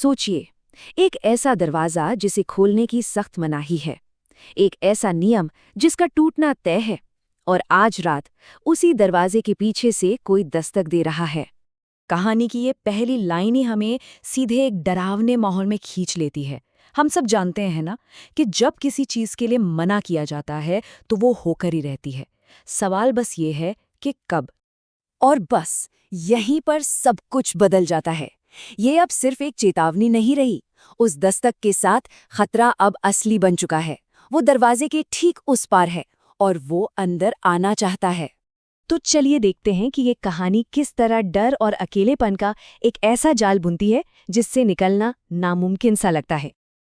सोचिए, एक ऐसा दरवाजा जिसे खोलने की सख्त मनाही है, एक ऐसा नियम जिसका टूटना तय है, और आज रात उसी दरवाजे के पीछे से कोई दस्तक दे रहा है। कहानी की ये पहली लाइन ही हमें सीधे एक डरावने माहौल में खींच लेती है। हम सब जानते हैं ना कि जब किसी चीज के लिए मना किया जाता है तो वो होकर ही रहती है। सवाल बस ये है कि कब। और बस यहीं पर सब कुछ बदल जाता है। ये अब सिर्फ एक चेतावनी नहीं रही, उस दस्तक के साथ खतरा अब असली बन चुका है। वो दरवाजे के ठीक उस पार है और वो अंदर आना चाहता है। तो चलिए देखते हैं कि ये कहानी किस तरह डर और अकेलेपन का एक ऐसा जाल बुनती है जिससे निकलना नामुमकिन सा लगता है।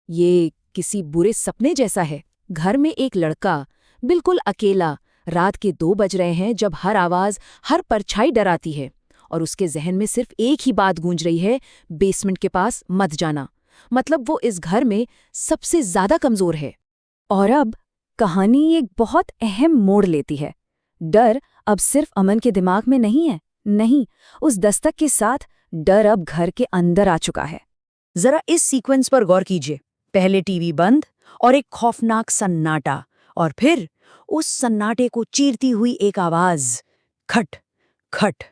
ये किसी बुरे सपने जैसा है। घर में एक लड़का, बिल्कुल अकेला, रात के 2 बज रहे हैं जब हर आवाज, हर परछाई डराती है, और उसके जहन में सिर्फ एक ही बात गूंज रही है, बेसमेंट के पास मत जाना। मतलब वो इस घर में सबसे ज्यादा कमजोर है। और अब कहानी एक बहुत अहम मोड़ लेती है। डर अब सिर्फ अमन के दिमाग में नहीं है, नहीं, उस दस्तक के साथ डर अब घर के अंदर आ चुका है। जरा इस सीक्वेंस पर गौर कीजिए। पहले टीवी बंद और एक खौफनाक सन्नाटा, और फिर उस सन्नाटे को चीरती हुई एक आवाज, खट खट।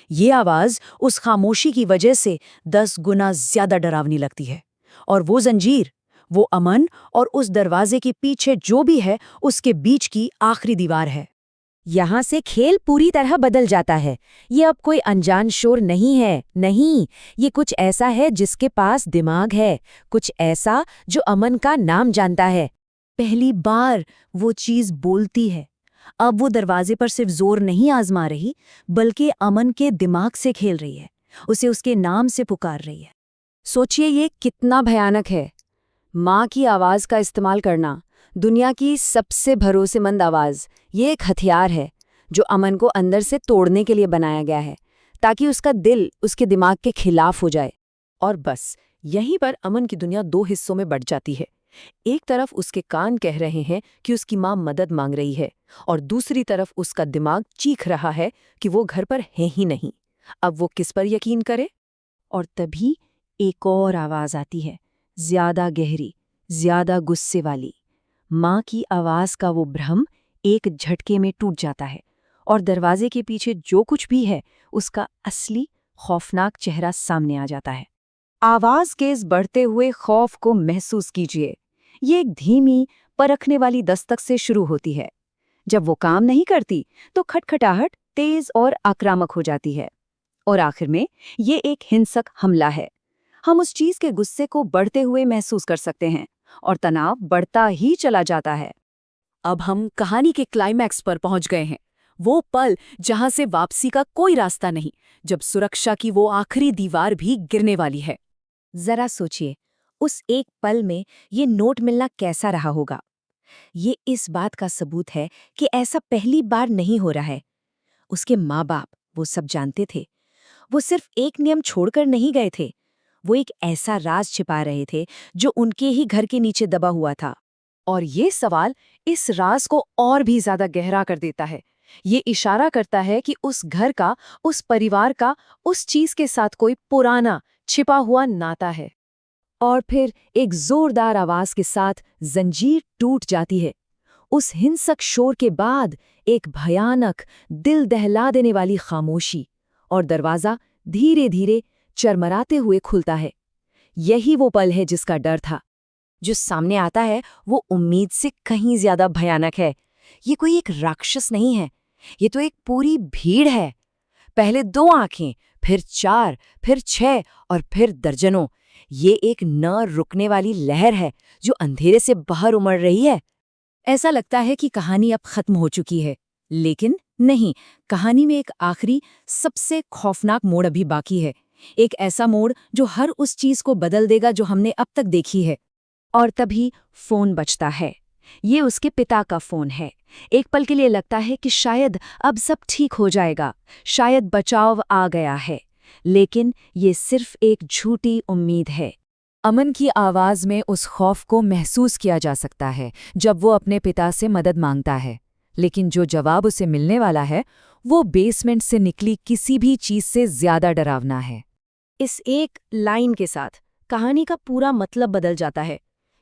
ये आवाज उस खामोशी की वजह से 10 गुना ज्यादा डरावनी लगती है। और वो जंजीर, वो अमन और उस दरवाजे के पीछे जो भी है उसके बीच की आखिरी दीवार है। यहाँ से खेल पूरी तरह बदल जाता है। ये अब कोई अनजान शोर नहीं है, नहीं, ये कुछ ऐसा है जिसके पास दिमाग है, कुछ ऐसा जो अमन का नाम जानता है। पहली बार वो चीज बोलती है। अब वो दरवाजे पर सिर्फ जोर नहीं आजमा रही, बल्कि अमन के दिमाग से खेल रही है, उसे उसके नाम से पुकार रही है। सोचिए ये कितना भयानक है। माँ की आवाज का इस्तेमाल करना, दुनिया की सबसे भरोसेमंद आवाज, ये एक हथियार है जो अमन को अंदर से तोड़ने के लिए बनाया गया है, ताकि उसका दिल उसके दिमाग के खिलाफ हो जाए। और बस यहीं पर अमन की दुनिया 2 हिस्सों में बढ़ जाती है। एक तरफ उसके कान कह रहे हैं कि उसकी माँ मदद मांग रही है, और दूसरी तरफ उसका दिमाग चीख रहा है कि वो घर पर है ही नहीं। अब वो किस पर यकीन करे? और तभी एक और आवाज आती है, ज्यादा गहरी, ज्यादा गुस्से वाली। माँ की आवाज का वो भ्रम एक झटके में टूट जाता है, और दरवाजे के पीछे जो कुछ भी है उसका असली खौफनाक चेहरा सामने आ जाता है। आवाज के इस बढ़ते हुए खौफ को महसूस कीजिए। ये एक धीमी, परखने वाली दस्तक से शुरू होती है। जब वो काम नहीं करती तो खटखटाहट तेज और आक्रामक हो जाती है, और आखिर में ये एक हिंसक हमला है। हम उस चीज के गुस्से को बढ़ते हुए महसूस कर सकते हैं, और तनाव बढ़ता ही चला जाता है। अब हम कहानी के क्लाइमैक्स पर पहुंच गए हैं। वो पल जहां से वापसी का कोई रास्ता नहीं, जब सुरक्षा की वो आखिरी दीवार भी गिरने वाली है। जरा सोचिए, उस एक पल में ये नोट मिलना कैसा रहा होगा। ये इस बात का सबूत है कि ऐसा पहली बार नहीं हो रहा है। उसके माँ बाप वो सब जानते थे। वो सिर्फ एक नियम छोड़कर नहीं गए थे, वो एक ऐसा राज छिपा रहे थे जो उनके ही घर के नीचे दबा हुआ था। और ये सवाल इस राज को और भी ज्यादा गहरा कर देता है। ये इशारा करता है कि उस घर का, उस परिवार का, उस चीज के साथ कोई पुराना छिपा हुआ नाता है। और फिर एक जोरदार आवाज के साथ जंजीर टूट जाती है। उस हिंसक शोर के बाद एक भयानक, दिल दहला देने वाली खामोशी, और दरवाजा धीरे धीरे चरमराते हुए खुलता है। यही वो पल है जिसका डर था। जो सामने आता है वो उम्मीद से कहीं ज्यादा भयानक है। ये कोई एक राक्षस नहीं है, ये तो एक पूरी भीड़ है। पहले 2 आंखें, फिर 4, फिर 6 और फिर दर्जनों। ये एक न रुकने वाली लहर है जो अंधेरे से बाहर उमड़ रही है। ऐसा लगता है कि कहानी अब खत्म हो चुकी है, लेकिन नहीं, कहानी में एक आखिरी, सबसे खौफनाक मोड़ अभी बाकी है। एक ऐसा मोड़ जो हर उस चीज को बदल देगा जो हमने अब तक देखी है। और तभी फोन बजता है। ये उसके पिता का फोन है। एक पल के लिए लगता है कि शायद अब सब ठीक हो जाएगा, शायद बचाव आ गया है, लेकिन ये सिर्फ एक झूठी उम्मीद है। अमन की आवाज में उस खौफ को महसूस किया जा सकता है जब वो अपने पिता से मदद मांगता है, लेकिन जो जवाब उसे मिलने वाला है वो बेसमेंट से निकली किसी भी चीज से ज्यादा डरावना है। इस एक लाइन के साथ कहानी का पूरा मतलब बदल जाता है।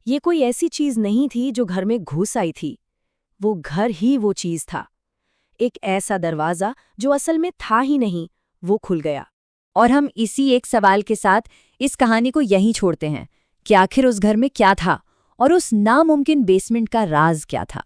ये कोई ऐसी चीज नहीं थी जो घर में घुस आई थी, वो घर ही वो चीज था। एक ऐसा दरवाजा जो असल में था ही नहीं, वो खुल गया। और हम इसी एक सवाल के साथ इस कहानी को यहीं छोड़ते हैं कि आखिर उस घर में क्या था और उस नामुमकिन बेसमेंट का राज क्या था।